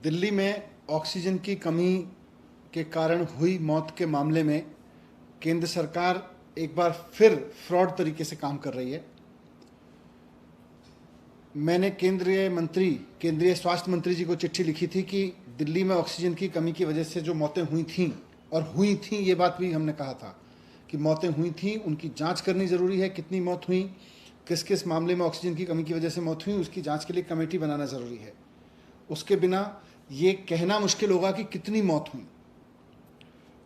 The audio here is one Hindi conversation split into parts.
दिल्ली में ऑक्सीजन की कमी के कारण हुई मौत के मामले में केंद्र सरकार एक बार फिर फ्रॉड तरीके से काम कर रही है। मैंने केंद्रीय स्वास्थ्य मंत्री जी को चिट्ठी लिखी थी कि दिल्ली में ऑक्सीजन की कमी की वजह से जो मौतें हुई थीं, और हुई थीं ये बात भी हमने कहा था कि मौतें हुई थीं, उनकी जांच करनी ज़रूरी है। कितनी मौत हुई, किस किस मामले में ऑक्सीजन की कमी की वजह से मौत हुई, उसकी जांच के लिए कमेटी बनाना ज़रूरी है। उसके बिना ये कहना मुश्किल होगा कि कितनी मौत हुई।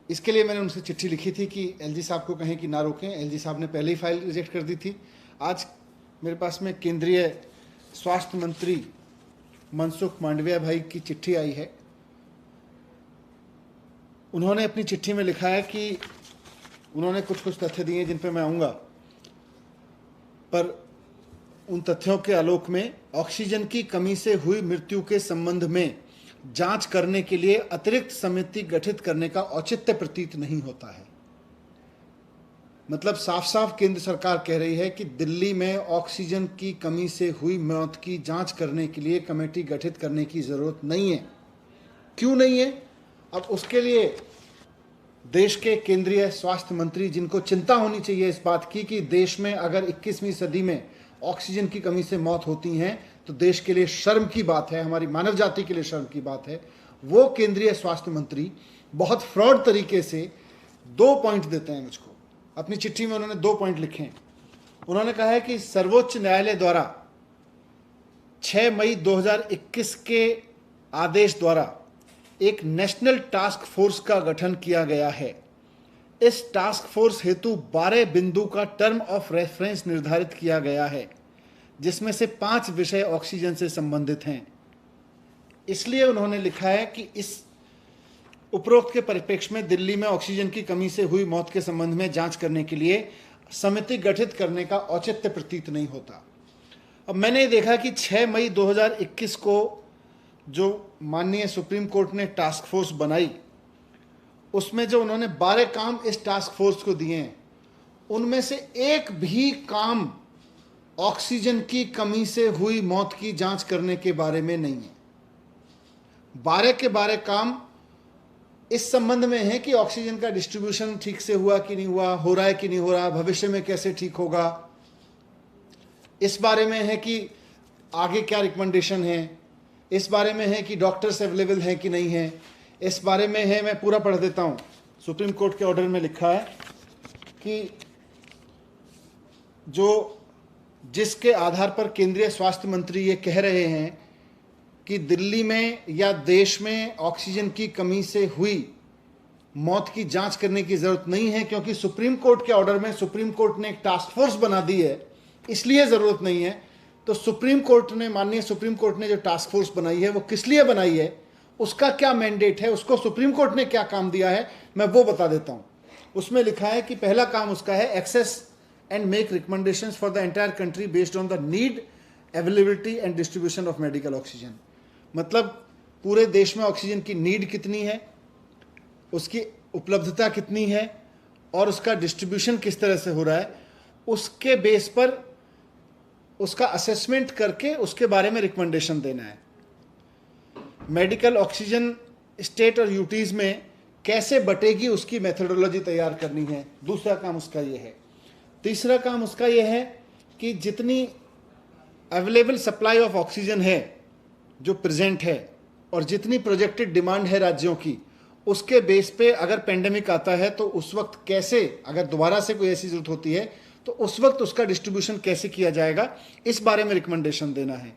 इसके लिए मैंने उनसे चिट्ठी लिखी थी कि एलजी साहब को कहें कि ना रोकें। एलजी साहब ने पहले ही फाइल रिजेक्ट कर दी थी। आज मेरे पास में केंद्रीय स्वास्थ्य मंत्री मनसुख मांडविया भाई की चिट्ठी आई है। उन्होंने अपनी चिट्ठी में लिखा है कि उन्होंने कुछ तथ्य दिए जिन पर मैं आऊँगा, पर उन तथ्यों के आलोक में ऑक्सीजन की कमी से हुई मृत्यु के संबंध में जांच करने के लिए अतिरिक्त समिति गठित करने का औचित्य प्रतीत नहीं होता है। मतलब साफ साफ केंद्र सरकार कह रही है कि दिल्ली में ऑक्सीजन की कमी से हुई मौत की जांच करने के लिए कमेटी गठित करने की ज़रूरत नहीं है। क्यों नहीं है? अब उसके लिए देश के केंद्रीय स्वास्थ्य मंत्री, जिनको चिंता होनी चाहिए इस बात की कि देश में अगर 21वीं सदी में ऑक्सीजन की कमी से मौत होती हैं तो देश के लिए शर्म की बात है, हमारी मानव जाति के लिए शर्म की बात है। वो केंद्रीय स्वास्थ्य मंत्री बहुत फ्रॉड तरीके से 2 पॉइंट देते हैं मुझको। अपनी चिट्ठी में उन्होंने 2 पॉइंट लिखे हैं। उन्होंने कहा है कि सर्वोच्च न्यायालय द्वारा 6 मई 2021 के आदेश द्वारा एक नेशनल टास्क फोर्स का गठन किया गया है। इस टास्क फोर्स हेतु 12 बिंदु का टर्म ऑफ रेफरेंस निर्धारित किया गया है, जिसमें से 5 विषय ऑक्सीजन से संबंधित हैं। इसलिए उन्होंने लिखा है कि इस उपरोक्त के परिप्रेक्ष्य में दिल्ली में ऑक्सीजन की कमी से हुई मौत के संबंध में जांच करने के लिए समिति गठित करने का औचित्य प्रतीत नहीं होता। अब मैंने देखा कि 6 मई 2021 को जो माननीय सुप्रीम कोर्ट ने टास्क फोर्स बनाई, उसमें जो उन्होंने 12 काम इस टास्क फोर्स को दिए हैं, उनमें से एक भी काम ऑक्सीजन की कमी से हुई मौत की जांच करने के बारे में नहीं है। 12 के 12 काम इस संबंध में है कि ऑक्सीजन का डिस्ट्रीब्यूशन ठीक से हुआ कि नहीं हुआ, हो रहा है कि नहीं हो रहा, भविष्य में कैसे ठीक होगा, इस बारे में है कि आगे क्या रिकमेंडेशन है, इस बारे में है कि डॉक्टर्स अवेलेबल हैं कि नहीं है, इस बारे में है। मैं पूरा पढ़ देता हूँ। सुप्रीम कोर्ट के ऑर्डर में लिखा है कि जिसके आधार पर केंद्रीय स्वास्थ्य मंत्री ये कह रहे हैं कि दिल्ली में या देश में ऑक्सीजन की कमी से हुई मौत की जांच करने की ज़रूरत नहीं है, क्योंकि सुप्रीम कोर्ट के ऑर्डर में सुप्रीम कोर्ट ने एक टास्क फोर्स बना दी है, इसलिए ज़रूरत नहीं है। तो माननीय सुप्रीम कोर्ट ने जो टास्क फोर्स बनाई है वो किस लिए बनाई है, उसका क्या मैंडेट है, उसको सुप्रीम कोर्ट ने क्या काम दिया है, मैं वो बता देता हूँ। उसमें लिखा है कि पहला काम उसका है assess and make recommendations for the entire country based on the need, availability and distribution of medical oxygen. मतलब पूरे देश में ऑक्सीजन की नीड कितनी है, उसकी उपलब्धता कितनी है और उसका डिस्ट्रीब्यूशन किस तरह से हो रहा है, उसके बेस पर उसका असेसमेंट करके उसके बारे में रिकमेंडेशन देना है। मेडिकल ऑक्सीजन स्टेट और यूटीज़ में कैसे बटेगी उसकी मेथोडोलॉजी तैयार करनी है, दूसरा काम उसका ये है। तीसरा काम उसका ये है कि जितनी अवेलेबल सप्लाई ऑफ ऑक्सीजन है जो प्रेजेंट है और जितनी प्रोजेक्टेड डिमांड है राज्यों की, उसके बेस पे अगर पेंडेमिक आता है तो उस वक्त कैसे, अगर दोबारा से कोई ऐसी जरूरत होती है तो उस वक्त उसका डिस्ट्रीब्यूशन कैसे किया जाएगा, इस बारे में रिकमेंडेशन देना है।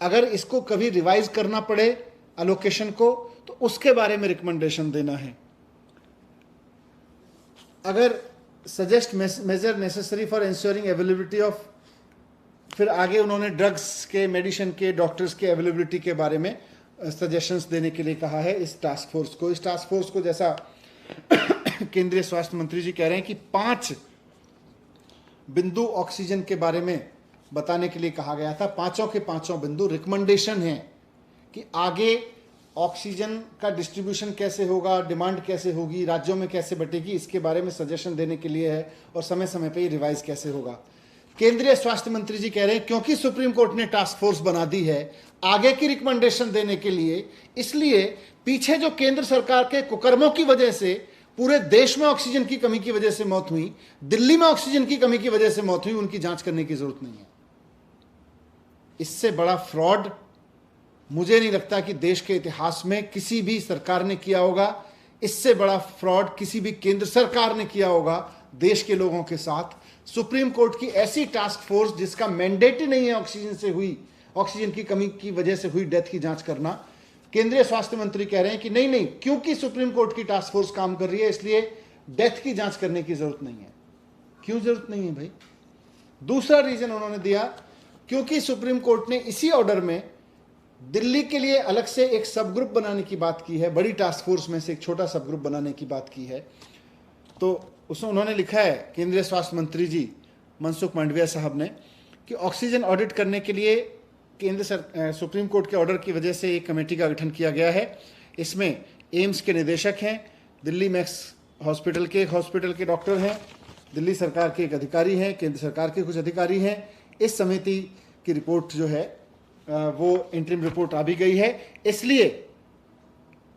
अगर इसको कभी रिवाइज करना पड़े अलोकेशन को, तो उसके बारे में रिकमेंडेशन देना है। अगर suggest major necessary for ensuring availability of, फिर आगे उन्होंने ड्रग्स के, मेडिसिन के, डॉक्टर्स के अवेलेबिलिटी के बारे में सजेशंस देने के लिए कहा है इस टास्क फोर्स को। इस टास्क फोर्स को जैसा केंद्रीय स्वास्थ्य मंत्री जी कह रहे हैं कि 5 बिंदु ऑक्सीजन के बारे में बताने के लिए कहा गया था। 5 के 5 बिंदु रिकमेंडेशन है कि आगे ऑक्सीजन का डिस्ट्रीब्यूशन कैसे होगा, डिमांड कैसे होगी, राज्यों में कैसे बटेगी, इसके बारे में सजेशन देने के लिए है और समय समय पे ये रिवाइज कैसे होगा। केंद्रीय स्वास्थ्य मंत्री जी कह रहे हैं क्योंकि सुप्रीम कोर्ट ने टास्क फोर्स बना दी है आगे की रिकमेंडेशन देने के लिए, इसलिए पीछे जो केंद्र सरकार के कुकर्मों की वजह से पूरे देश में ऑक्सीजन की कमी की वजह से मौत हुई, दिल्ली में ऑक्सीजन की कमी की वजह से मौत हुई, उनकी जांच करने की जरूरत नहीं है। इससे बड़ा फ्रॉड मुझे नहीं लगता कि देश के इतिहास में किसी भी सरकार ने किया होगा। इससे बड़ा फ्रॉड किसी भी केंद्र सरकार ने किया होगा देश के लोगों के साथ। सुप्रीम कोर्ट की ऐसी टास्क फोर्स जिसका मैंडेट ही नहीं है ऑक्सीजन की कमी की वजह से हुई डेथ की जांच करना, केंद्रीय स्वास्थ्य मंत्री कह रहे हैं कि नहीं, क्योंकि सुप्रीम कोर्ट की टास्क फोर्स काम कर रही है इसलिए डेथ की जांच करने की जरूरत नहीं है। क्यों जरूरत नहीं है भाई? दूसरा रीजन उन्होंने दिया, क्योंकि सुप्रीम कोर्ट ने इसी ऑर्डर में दिल्ली के लिए अलग से एक सब ग्रुप बनाने की बात की है, बड़ी टास्क फोर्स में से एक छोटा सब ग्रुप बनाने की बात की है। तो उसमें उन्होंने लिखा है, केंद्रीय स्वास्थ्य मंत्री जी मनसुख मांडविया साहब ने, कि ऑक्सीजन ऑडिट करने के लिए सुप्रीम कोर्ट के ऑर्डर की वजह से एक कमेटी का गठन किया गया है। इसमें एम्स के निदेशक हैं, दिल्ली मैक्स हॉस्पिटल के डॉक्टर हैं, दिल्ली सरकार के एक अधिकारी हैं, केंद्र सरकार के कुछ अधिकारी हैं। इस समिति की रिपोर्ट जो है वो इंटरिम रिपोर्ट आ भी गई है, इसलिए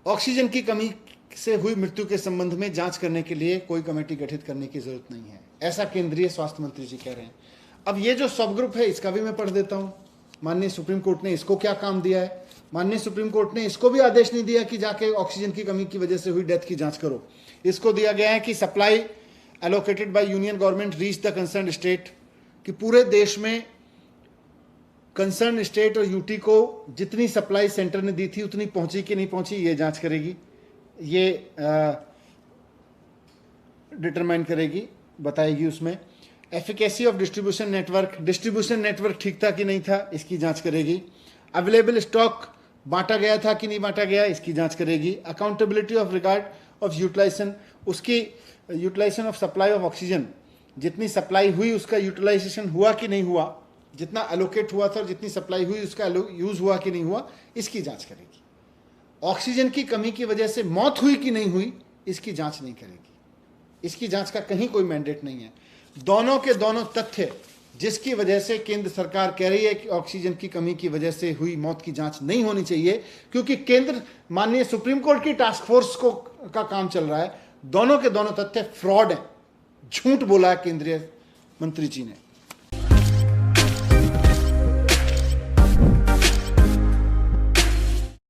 ऑक्सीजन की कमी से हुई मृत्यु के संबंध में जांच करने के लिए कोई कमेटी गठित करने की जरूरत नहीं है, ऐसा केंद्रीय स्वास्थ्य मंत्री जी कह रहे हैं। अब ये जो सब ग्रुप है इसका भी मैं पढ़ देता हूं। माननीय सुप्रीम कोर्ट ने इसको क्या काम दिया है? माननीय सुप्रीम कोर्ट ने इसको भी आदेश नहीं दिया कि जाके ऑक्सीजन की कमी की वजह से हुई डेथ की जांच करो। इसको दिया गया है कि supply allocated by union government reach the concern state, कि पूरे देश में कंसर्न स्टेट और यूटी को जितनी सप्लाई सेंटर ने दी थी उतनी पहुंची कि नहीं पहुंची ये जांच करेगी, ये डिटरमाइन करेगी, बताएगी। उसमें एफिकेसी ऑफ डिस्ट्रीब्यूशन नेटवर्क ठीक था कि नहीं था, इसकी जांच करेगी। अवेलेबल स्टॉक बांटा गया था कि नहीं बांटा गया, इसकी जांच करेगी। Accountability of regard of utilization, उसकी utilization of supply of oxygen, जितनी सप्लाई हुई उसका यूटिलाइजेशन हुआ कि नहीं हुआ, जितना एलोकेट हुआ था और जितनी सप्लाई हुई उसका यूज हुआ कि नहीं हुआ, इसकी जांच करेगी। ऑक्सीजन की कमी की वजह से मौत हुई कि नहीं हुई, इसकी जांच नहीं करेगी। इसकी जांच का कहीं कोई मैंडेट नहीं है। दोनों के दोनों तथ्य जिसकी वजह से केंद्र सरकार कह रही है कि ऑक्सीजन की कमी की वजह से हुई मौत की जांच नहीं होनी चाहिए, क्योंकि केंद्र माननीय सुप्रीम कोर्ट की टास्क फोर्स का काम चल रहा है, दोनों के दोनों तथ्य फ्रॉड हैं, झूठ बोला है केंद्रीय मंत्री जी ने।